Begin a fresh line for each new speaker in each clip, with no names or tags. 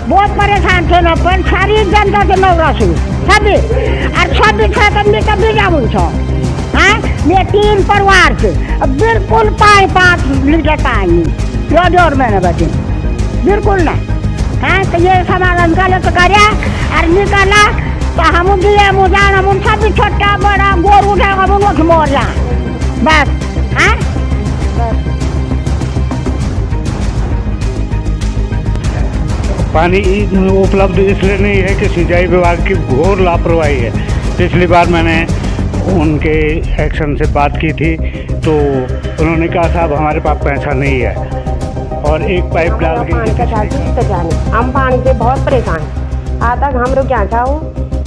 बहुत परेशान थे न, पण सारी जनता के नवरासु सभी और सभी छात्र कभी जाऊँ छो। हाँ, मैं 3 परिवार से बिल्कुल 5 लीटर पानी जोर मैंने बचे बिल्कुल ना। हाँ, तो ये समाधान का तो कराया और निकाला तो हम दिए मुझान हम सभी छोटा बड़ा गोर उठाएगा वो मुझ मोर जा बस। हाँ,
पानी उपलब्ध इसलिए नहीं है कि सिंचाई विभाग की घोर लापरवाही है। पिछली बार मैंने उनके एक्शन से बात की थी तो उन्होंने कहा साहब हमारे पास पैसा नहीं है और एक पाइप डाल के
पानी का तो जाने हम पानी से बहुत परेशान। आज तक हम लोग क्या चाहो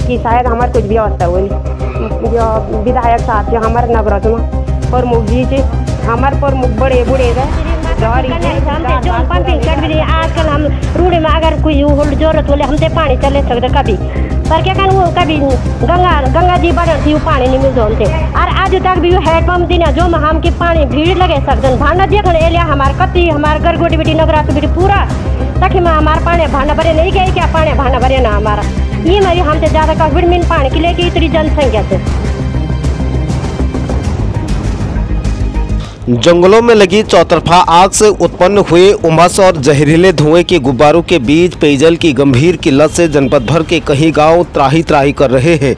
कि शायद हमारे कुछ व्यवस्था हो जो विधायक साहब जो हमारे नगरों में प्रमुख जी से हमारे प्रमुख बड़े बूढ़े आजकल हम रूढ़ी में अगर कोई जरूरत बोले हमसे पानी चले सकते कभी पर क्या कहूँ वो कभी गंगा जी बढ़ थी वो पानी नहीं मिलते हमसे और आज तक भी हैंडपम्प दिन जो हम के पानी भीड़ लगे सकते भांडा देख एलिया हमारे कति हमारे गरगोटी बेटी नगरात बेटी पूरा तक में हमारे पानी भांडा भरे नहीं गए क्या पानी भांडा भरे ना हमारा ये मेरी हमसे ज़्यादा कभी मिन पानी के लिए इतनी जनसंख्या से।
जंगलों में लगी चौतरफा आग से उत्पन्न हुए उमस और जहरीले धुएं के गुब्बारों के बीच पेयजल की गंभीर किल्लत से जनपद भर के कई गांव त्राही त्राही कर रहे हैं,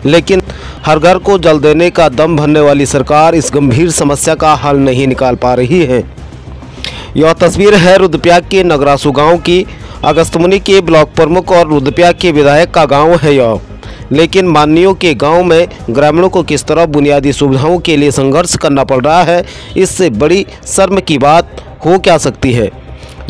लेकिन हर घर को जल देने का दम भरने वाली सरकार इस गंभीर समस्या का हल नहीं निकाल पा रही है। यह तस्वीर है रुद्रप्रयाग के नगरासू गाँव की। अगस्तमुनि के ब्लॉक प्रमुख और रुद्रप्रयाग के विधायक का गाँव है यह, लेकिन माननीयों के गांव में ग्रामीणों को किस तरह बुनियादी सुविधाओं के लिए संघर्ष करना पड़ रहा है, इससे बड़ी शर्म की बात हो क्या सकती है।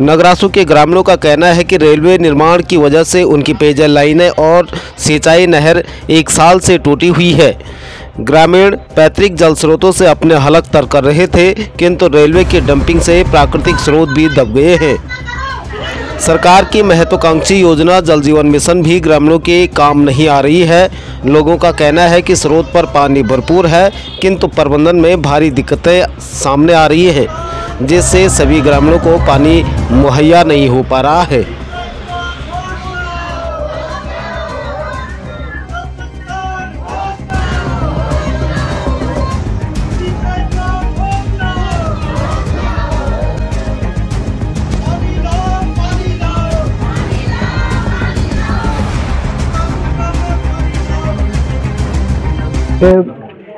नगरासू के ग्रामीणों का कहना है कि रेलवे निर्माण की वजह से उनकी पेयजल लाइनें और सिंचाई नहर 1 साल से टूटी हुई है। ग्रामीण पैतृक जल स्रोतों से अपने हलक तर कर रहे थे, किंतु रेलवे की डंपिंग से प्राकृतिक स्रोत भी दब गए हैं। सरकार की महत्वाकांक्षी योजना जल जीवन मिशन भी ग्रामीणों के काम नहीं आ रही है। लोगों का कहना है कि स्रोत पर पानी भरपूर है, किंतु प्रबंधन में भारी दिक्कतें सामने आ रही हैं, जिससे सभी ग्रामीणों को पानी मुहैया नहीं हो पा रहा है।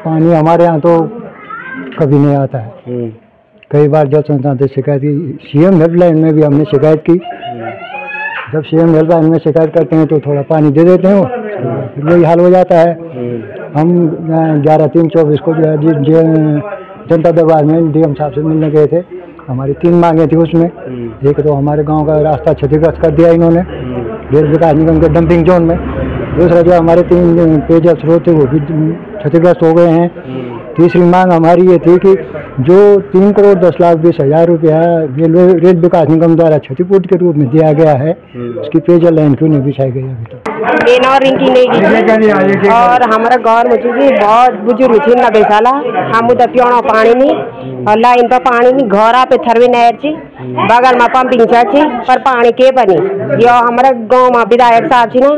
पानी हमारे यहाँ तो कभी नहीं आता है। कई बार जल संस्थान से शिकायत की, सीएम हेल्पलाइन में भी हमने शिकायत की। जब सीएम हेल्पलाइन में शिकायत करते हैं तो थोड़ा पानी दे देते हैं, फिर वही हाल हो जाता है। हम 11/3/24 को जनता दरबार में डीएम साहब से मिलने गए थे। हमारी 3 मांगे थी उसमें। एक तो हमारे गांव का रास्ता क्षतिग्रस्त कर दिया इन्होंने रेल विकास निगम के डंपिंग जोन में। दूसरा जो हमारे 3 पेयजल स्रोत थे वो भी क्षतिग्रस्त हो गए हैं। तीसरी मांग हमारी ये थी कि जो 3,10,20,000 रुपया रेल विकास निगम द्वारा क्षतिपूर्ति के रूप में दिया गया है, उसकी पेयजल लाइन क्यों नहीं बिछाई गई अभी तक।
और हमारा गाँव मुझे बहुत बुजुर्ग थी 90 साल हम उधर पियोना पानी नहीं और लाइन पर पानी नहीं घोरा पे थरवे नहर थी बगल में पंपिंग थी पर पानी के बनी यो हमारे गाँव में विधायक साहब थी ना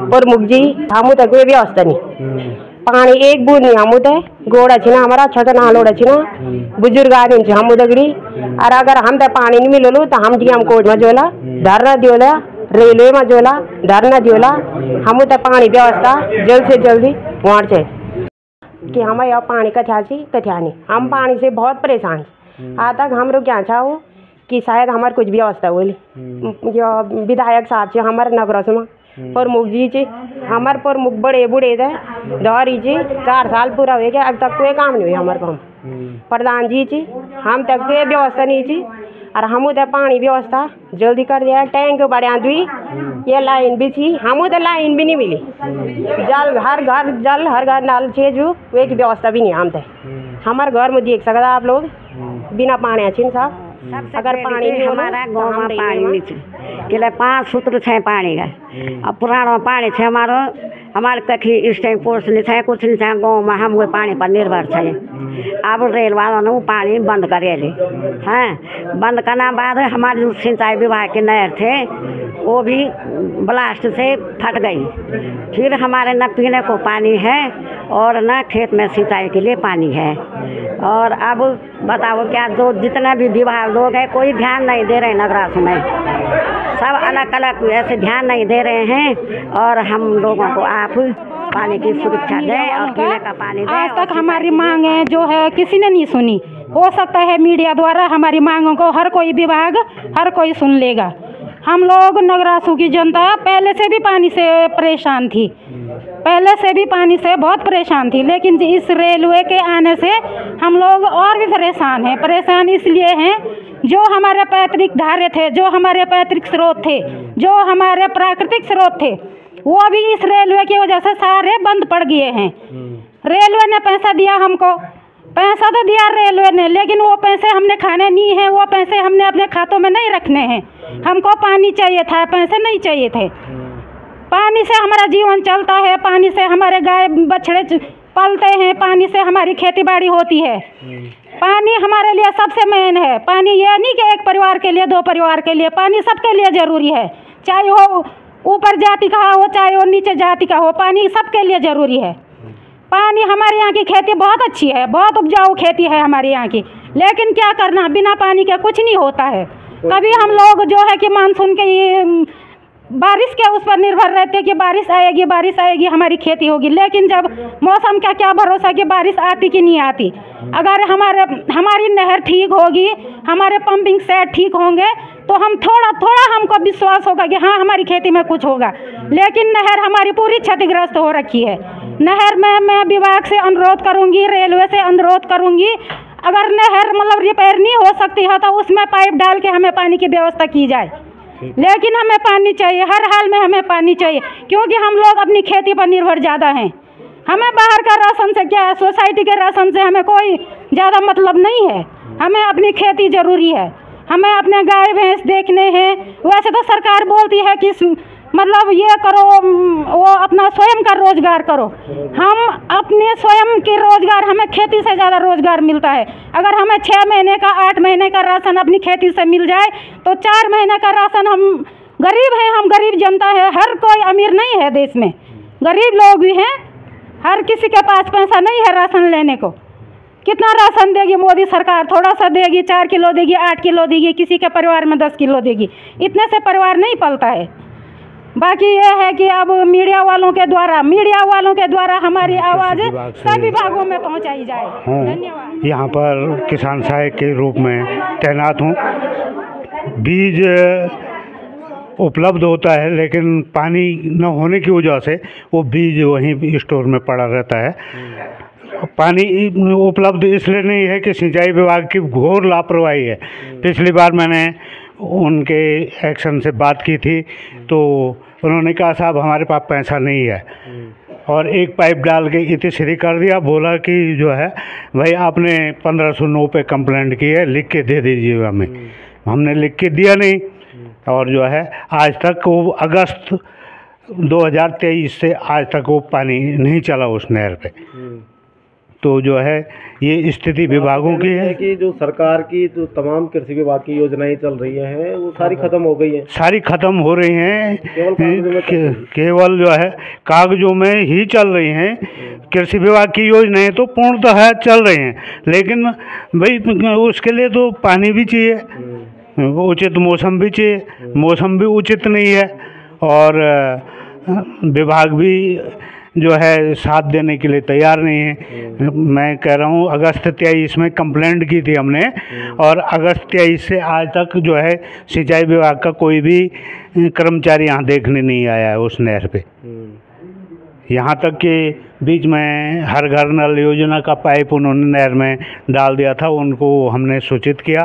प्रमुख जी हम उधर कोई व्यवस्था नहीं पानी एक बूंद नहीं हम उधर गोड़ा छी ना हमारा छोटा नालोड़ा छी ना बुजुर्ग आदमी छी हम उधगड़ी और अगर हम तो पानी नहीं मिलो तो हम डीएम कोर्ट में जोला धरना दियोला रेलवे में जोला धरना दियोला हम उधर पानी व्यवस्था जल्द से जल्दी वहाँ से कि हमें यहाँ पानी कथ्या नहीं हम पानी से बहुत परेशान। आज तक हम लोग क्या चाहो कि शायद हमारे कुछ व्यवस्था बोली जो विधायक साहब से हमारे नगरों में प्रमुख जी से हमारे प्रमुख बड़े बूढ़े थे धौरी जी 4 साल पूरा हो गया अब तक कोई काम नहीं हुई हमारे काम। प्रधान जी थी हम तक कोई व्यवस्था नहीं थी और हम उधर पानी व्यवस्था जल्दी कर दिया। टैंक बढ़िया दुई ये लाइन भी थी हम उधर लाइन भी नहीं मिली जल हर घर नल छे जो वे की व्यवस्था भी नहीं हम थे। हमारे घर में देख सकता आप लोग बिना पानी अच्छी साहब अगर पानी नहीं
हमारा गाँव में पानी नहीं के 5 सूत्र है पानी का अब पुराना पानी है हमारो
हमारे कखी इस टाइम कोर्स नहीं थे, कुछ नहीं थे, गाँव में हम वो पानी पर निर्भर थे। अब रेल वालों ने पानी बंद करे ले हैं। बंद करना बाद हमारे जो सिंचाई विभाग के नहर थे वो भी ब्लास्ट से फट गई। फिर हमारे न पीने को पानी है और न खेत में सिंचाई के लिए पानी है। और अब बताओ क्या, जो जितने भी विभाग लोग हैं कोई ध्यान नहीं दे रहे नगरास में, सब अलग अलग ऐसे ध्यान नहीं दे रहे हैं। और हम लोगों को आप पानी की सुरक्षा दें और पीने का पानी दें।
आज तक हमारी मांगें जो है किसी ने नहीं सुनी। हो सकता है मीडिया द्वारा हमारी मांगों को हर कोई विभाग हर कोई सुन लेगा। हम लोग नगरासू की जनता पहले से भी पानी से परेशान थी, पहले से भी पानी से बहुत परेशान थी, लेकिन इस रेलवे के आने से हम लोग और भी परेशान हैं। परेशान इसलिए हैं जो हमारे पैतृक धारे थे, जो हमारे पैतृक स्रोत थे, जो हमारे प्राकृतिक स्रोत थे, वो भी इस रेलवे की वजह से सारे बंद पड़ गए हैं। रेलवे ने पैसा दिया हमको, पैसा तो दिया रेलवे ने, लेकिन वो पैसे हमने खाने नहीं है, वो पैसे हमने अपने खातों में नहीं रखने हैं। हमको पानी चाहिए था, पैसे नहीं चाहिए थे। पानी से हमारा जीवन चलता है, पानी से हमारे गाय बछड़े पलते हैं, पानी से हमारी खेती बाड़ी होती है। पानी हमारे लिए सबसे मेन है। पानी ये नहीं कि एक परिवार के लिए, दो परिवार के लिए, पानी सबके लिए ज़रूरी है। चाहे वो ऊपर जाति का हो, चाहे वो नीचे जाति का हो, पानी सबके लिए ज़रूरी है। पानी हमारे यहाँ की खेती बहुत अच्छी है, बहुत उपजाऊ खेती है हमारे यहाँ की, लेकिन क्या करना, बिना पानी के कुछ नहीं होता है। कभी हम लोग जो है कि मानसून के बारिश के उस पर निर्भर रहते हैं कि बारिश आएगी हमारी खेती होगी, लेकिन जब मौसम का क्या भरोसा कि बारिश आती कि नहीं आती। अगर हमारी नहर ठीक होगी, हमारे पंपिंग सेट ठीक होंगे तो हम थोड़ा हमको विश्वास होगा कि हाँ हमारी खेती में कुछ होगा। लेकिन नहर हमारी पूरी क्षतिग्रस्त हो रखी है। नहर में मैं विभाग से अनुरोध करूँगी, रेलवे से अनुरोध करूँगी, अगर नहर मतलब रिपेयर नहीं हो सकती है तो उसमें पाइप डाल के हमें पानी की व्यवस्था की जाए। लेकिन हमें पानी चाहिए, हर हाल में हमें पानी चाहिए, क्योंकि हम लोग अपनी खेती पर निर्भर ज़्यादा हैं। हमें बाहर का राशन से क्या है, सोसाइटी के राशन से हमें कोई ज़्यादा मतलब नहीं है। हमें अपनी खेती ज़रूरी है, हमें अपने गाय भैंस देखने हैं। वैसे तो सरकार बोलती है कि मतलब ये करो, वो अपना स्वयं का रोजगार करो। हम अपने स्वयं के रोजगार, हमें खेती से ज़्यादा रोजगार मिलता है। अगर हमें 6 महीने का 8 महीने का राशन अपनी खेती से मिल जाए तो 4 महीने का राशन, हम गरीब हैं, हम गरीब जनता है, हर कोई अमीर नहीं है देश में, गरीब लोग भी हैं, हर किसी के पास पैसा नहीं है राशन लेने को। कितना राशन देगी मोदी सरकार? थोड़ा सा देगी, 4 किलो देगी, 8 किलो देगी, किसी के परिवार में 10 किलो देगी। इतने से परिवार नहीं पलता है। बाकी ये है कि अब मीडिया वालों के द्वारा हमारी आवाज़ सभी विभागों में पहुंचाई जाए। धन्यवाद।
यहाँ पर किसान सहायक के रूप में तैनात हूँ। बीज उपलब्ध होता है, लेकिन पानी न होने की वजह से वो बीज वहीं स्टोर में पड़ा रहता है। पानी उपलब्ध इसलिए नहीं है कि सिंचाई विभाग की घोर लापरवाही है। पिछली बार मैंने उनके एक्शन से बात की थी तो उन्होंने कहा साहब हमारे पास पैसा नहीं है, और एक पाइप डाल के इतिश्री कर दिया। बोला कि जो है भाई आपने 1509 पे कंप्लेंट की है, लिख के दे दीजिए हमें। हमने लिख के दिया नहीं, और जो है आज तक वो अगस्त 2023 से आज तक वो पानी नहीं चला उस नहर पे। तो जो है ये स्थिति विभागों की है
कि जो सरकार की जो तमाम कृषि विभाग की योजनाएं चल रही हैं वो सारी खत्म हो गई हैं,
सारी खत्म हो रही हैं, केवल जो है कागजों में ही चल रही हैं। कृषि विभाग की योजनाएं तो पूर्णतः चल रही हैं, लेकिन भाई उसके लिए तो पानी भी चाहिए, उचित मौसम भी चाहिए, मौसम भी उचित नहीं है, और विभाग भी जो है साथ देने के लिए तैयार नहीं है। मैं कह रहा हूँ अगस्त 23 में कंप्लेंट की थी हमने, और अगस्त 23 से आज तक जो है सिंचाई विभाग का कोई भी कर्मचारी यहाँ देखने नहीं आया है उस नहर पे। यहाँ तक कि बीच में हर घर नल योजना का पाइप उन्होंने नहर में डाल दिया था, उनको हमने सूचित किया,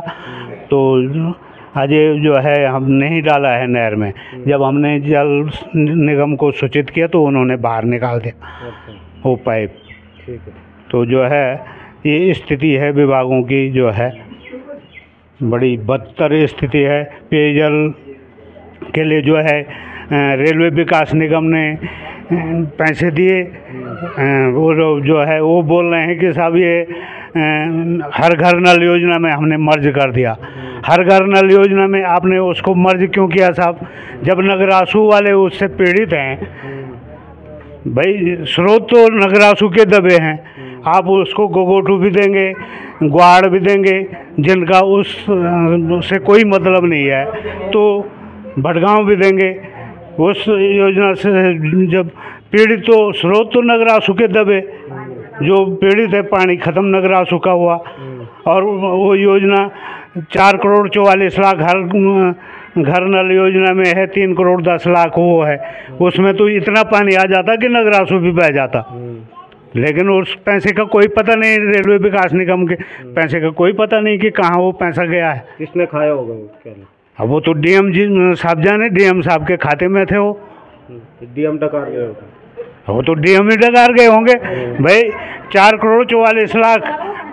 तो अजय जो है हम नहीं डाला है नहर में। जब हमने जल निगम को सूचित किया तो उन्होंने बाहर निकाल दिया वो पाइप। ठीक है। तो जो है ये स्थिति है विभागों की, जो है बड़ी बदतर स्थिति है। पेयजल के लिए जो है रेलवे विकास निगम ने पैसे दिए। वो लोग जो है वो बोल रहे हैं कि साहब ये हर घर नल योजना में हमने मर्ज कर दिया। हर घर नल योजना में आपने उसको मर्ज क्यों किया साहब, जब नगरासू वाले उससे पीड़ित हैं? भाई स्रोत तो नगरासू के दबे हैं, आप उसको गोगोटू भी देंगे, ग्वाड़ भी देंगे, जिनका उससे कोई मतलब नहीं है, तो भटगांव भी देंगे। उस योजना से जब पीड़ित, तो स्रोत तो नगरासू के दबे, जो पीड़ित है पानी ख़त्म नगरासू का हुआ। और वो योजना 4 करोड़ 44 लाख घर नल योजना में है, 3 करोड़ 10 लाख वो है, उसमें तो इतना पानी आ जाता कि नगरासू भी बह जाता। लेकिन उस पैसे का कोई पता नहीं, रेलवे विकास निगम के पैसे का कोई पता नहीं कि कहाँ वो पैसा गया है।
किसने खाया होगा वो? क्या
अब वो तो डीएम जी साहब जाने, डीएम साहब के खाते में थे वो।
डीएम डकार गए होगा,
वो तो डीएम ही डकार गए होंगे। भाई 4 करोड़ 44 लाख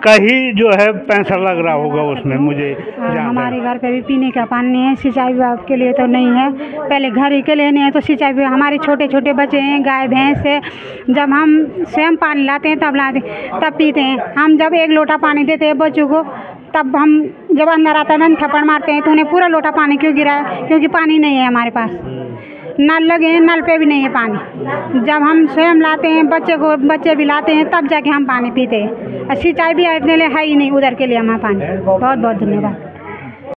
का ही जो है पैसा लग रहा होगा उसमें। मुझे
हमारे घर पे भी पीने का पानी नहीं है, सिंचाई विभाग के लिए तो नहीं है, पहले घर ही के लिए नहीं है, तो सिंचाई विभाग, हमारे छोटे छोटे बच्चे हैं, गाय भैंस है, जब हम स्वयं पानी लाते हैं तब पीते हैं। हम जब 1 लोटा पानी देते हैं बच्चों को, तब हम जब अंदर आता है थप्पड़ मारते हैं, तो उन्हें पूरा लोटा पानी क्यों गिराया? क्योंकि पानी नहीं है हमारे पास, नल लगे हैं, नल पे भी नहीं है पानी। जब हम स्वयं लाते हैं, बच्चे भी लाते हैं, तब जाके हम पानी पीते हैं। सिंचाई भी अपने लिए है ही नहीं उधर के लिए हमारा पानी। बहुत बहुत धन्यवाद।